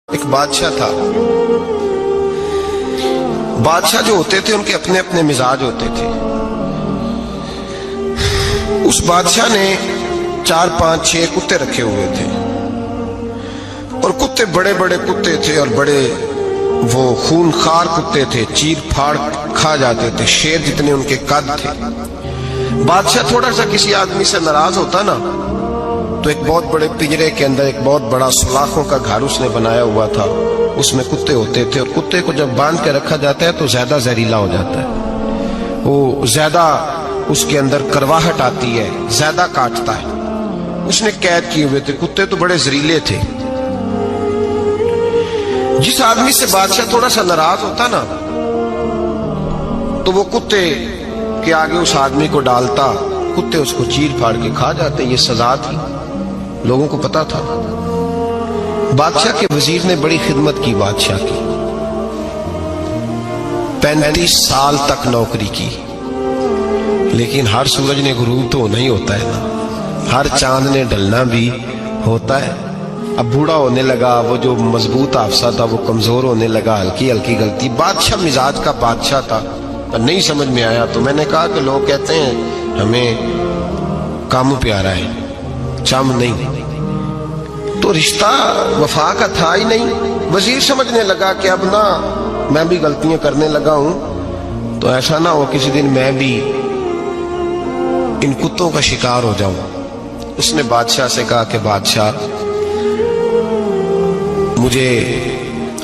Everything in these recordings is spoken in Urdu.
ایک بادشاہ تھا۔ بادشاہ جو ہوتے تھے ان کے اپنے اپنے مزاج ہوتے تھے۔ اس بادشاہ نے 4 5 6 کتے رکھے ہوئے تھے، اور کتے بڑے بڑے کتے تھے، اور بڑے وہ خونخوار کتے تھے، چیر پھاڑ کھا جاتے تھے، شیر جتنے ان کے قد تھے۔ بادشاہ تھوڑا سا کسی آدمی سے ناراض ہوتا نا تو ایک بہت بڑے پنجرے کے اندر ایک بہت بڑا سلاخوں کا گھر اس نے بنایا ہوا تھا، اس میں کتے ہوتے تھے، اور کتے کو جب باندھ کے رکھا جاتا ہے تو زیادہ زہریلا ہو جاتا ہے، وہ زیادہ اس کے اندر کرواہٹ آتی ہے، زیادہ کاٹتا ہے۔ اس نے قید کیے ہوئے تھے، کتے تو بڑے زہریلے تھے۔ جس آدمی سے بادشاہ تھوڑا سا ناراض ہوتا نا تو وہ کتے کے آگے اس آدمی کو ڈالتا، کتے اس کو چیر پھاڑ کے کھا جاتے۔ یہ سزا تھی، لوگوں کو پتا تھا۔ بادشاہ کے وزیر نے بڑی خدمت کی بادشاہ کی، 35 سال تک نوکری کی، لیکن ہر سورج نے غروب تو ہونا ہی ہوتا ہے نا، ہر چاند نے ڈھلنا بھی ہوتا ہے۔ اب بوڑھا ہونے لگا، وہ جو مضبوط حافظہ تھا وہ کمزور ہونے لگا، ہلکی ہلکی غلطی۔ بادشاہ مزاج کا بادشاہ تھا، نہیں سمجھ میں آیا تو میں نے کہا کہ لوگ کہتے ہیں ہمیں کام پیارا ہے، چم نہیں، تو رشتہ وفا کا تھا ہی نہیں۔ وزیر سمجھنے لگا کہ اب نہ میں بھی غلطیاں کرنے لگا ہوں تو ایسا نہ ہو کسی دن میں بھی ان کتوں کا شکار ہو جاؤں۔ اس نے بادشاہ سے کہا کہ بادشاہ مجھے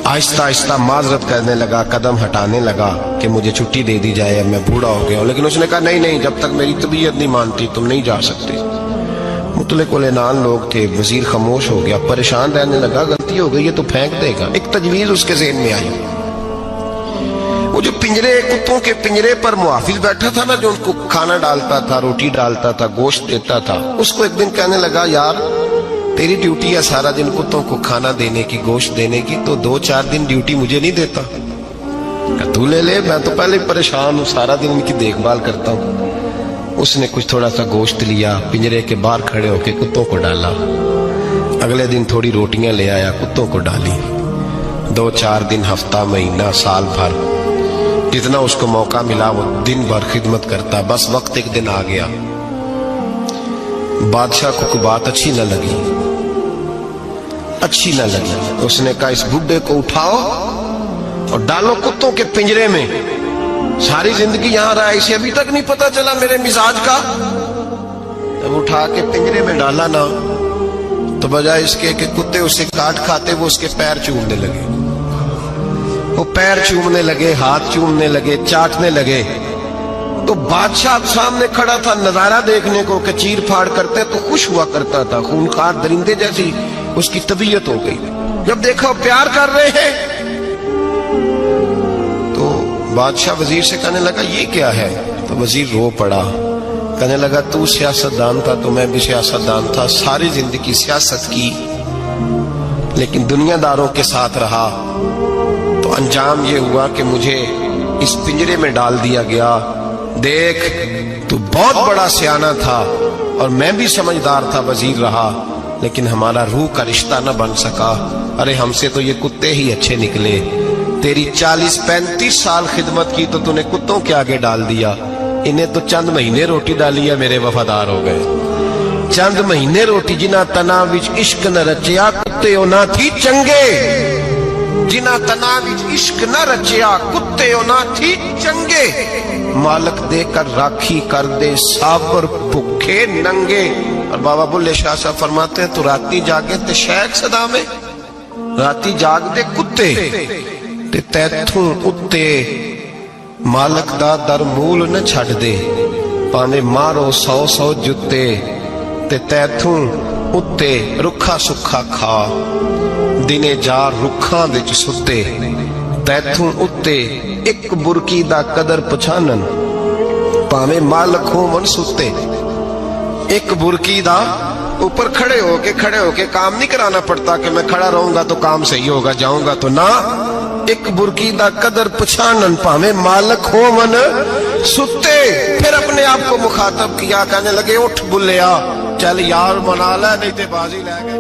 آہستہ آہستہ معذرت کرنے لگا، قدم ہٹانے لگا کہ مجھے چھٹی دے دی جائے، اب میں بوڑھا ہو گیا ہوں۔ لیکن اس نے کہا نہیں، جب تک میری طبیعت نہیں مانتی تم نہیں جا سکتے۔ مطلق العنان لوگ تھے، وزیر خاموش ہو گیا، پریشان رہنے لگا، غلطی ہو گئی ہے تو پھینک دے گا۔ ایک تجویز اس کے ذہن میں آئی، وہ جو پنجرے، کتوں کے پنجرے پر محافظ بیٹھا تھا نا، جو ان کو کھانا ڈالتا تھا، روٹی ڈالتا تھا، گوشت دیتا تھا، اس کو ایک دن کہنے لگا یار تیری ڈیوٹی ہے سارا دن کتوں کو کھانا دینے کی، گوشت دینے کی، تو 2 4 دن ڈیوٹی مجھے نہیں دیتا؟ کہ تو لے لے، میں تو پہلے پریشان ہوں، سارا دن ان کی دیکھ بھال کرتا ہوں۔ اس نے کچھ تھوڑا سا گوشت لیا، پنجرے کے باہر کھڑے ہو کے کتوں کو ڈالا۔ اگلے دن تھوڑی روٹیاں لے آیا، کتوں کو ڈالی۔ 2 4 دن، ہفتہ، مہینہ، سال بھر، جتنا اس کو موقع ملا وہ دن بھر خدمت کرتا۔ بس وقت ایک دن آ گیا، بادشاہ کو کوئی بات اچھی نہ لگی۔ اس نے کہا اس بڈھے کو اٹھاؤ اور ڈالو کتوں کے پنجرے میں، ساری زندگی یہاں رہا، اسے ابھی تک نہیں پتا چلا میرے مزاج کا۔ جب اٹھا کے پنجرے میں ڈالا نا تو بجائے اس کے کہ کتے اسے کاٹ کھاتے، وہ اس کے پیر چومنے لگے، وہ پیر چومنے لگے، ہاتھ چومنے لگے، چاٹنے لگے۔ تو بادشاہ سامنے کھڑا تھا نظارہ دیکھنے کو کہ چیر پھاڑ کرتے تو خوش ہوا کرتا تھا، خونخوار درندے جیسی اس کی طبیعت ہو گئی۔ جب دیکھا پیار کر رہے ہیں تو بادشاہ وزیر سے کہنے لگا یہ کیا ہے؟ تو وزیر رو پڑا، کہنے لگا تو سیاستدان تھا تو میں بھی سیاستدان تھا، ساری زندگی سیاست کی لیکن دنیا داروں کے ساتھ رہا، تو انجام یہ ہوا کہ مجھے اس پنجرے میں ڈال دیا گیا۔ دیکھ تو بہت بڑا سیانہ تھا اور میں بھی سمجھدار تھا، وزیر رہا، لیکن ہمارا روح کا رشتہ نہ بن سکا۔ ارے ہم سے تو یہ کتے ہی اچھے نکلے، تیری 40 35 سال خدمت کی تو تو نے کتوں کے آگے ڈال دیا، انہیں تو چند مہینے روٹی ڈالی ہے، میرے وفادار ہو گئے۔ چند مہینے روٹی، جنہ تنا وچ عشق نہ رچیا کتے او نہ تھی چنگے، جنہ تنا وچ عشق نہ رچیا کتے او نہ تھی چنگے، مالک دے کر راکھی کر دے سابر بھکھے ننگے۔ اور بابا بلے شاہ صاحب فرماتے ہیں تو راتی جاگے تے شیخ صدا میں، راتی جاگ دے کتے تے تیتھوں اتے مالک دا در مول نہ چھڑ دے، پانے مارو 100 جتے تے تیتھوں اتے رکھا سکھا کھا، دنے جار رکھاں وچ ستے، تیتھوں اتے ایک برکی دا قدر پچھانن، پاویں مالک ہو من ستے۔ ایک برکی دا اوپر کھڑے ہو کے کام نہیں کرانا پڑتا کہ میں کھڑا رہوں گا تو کام صحیح ہوگا، جاؤں گا تو نہ، ایک برکی دا قدر پچھانن، پاویں مالک ہو من ستے۔ پھر اپنے آپ کو مخاطب کیا، کہنے لگے اٹھ بلیا، چل یار منا لے نہیں تے بازی لے گئے۔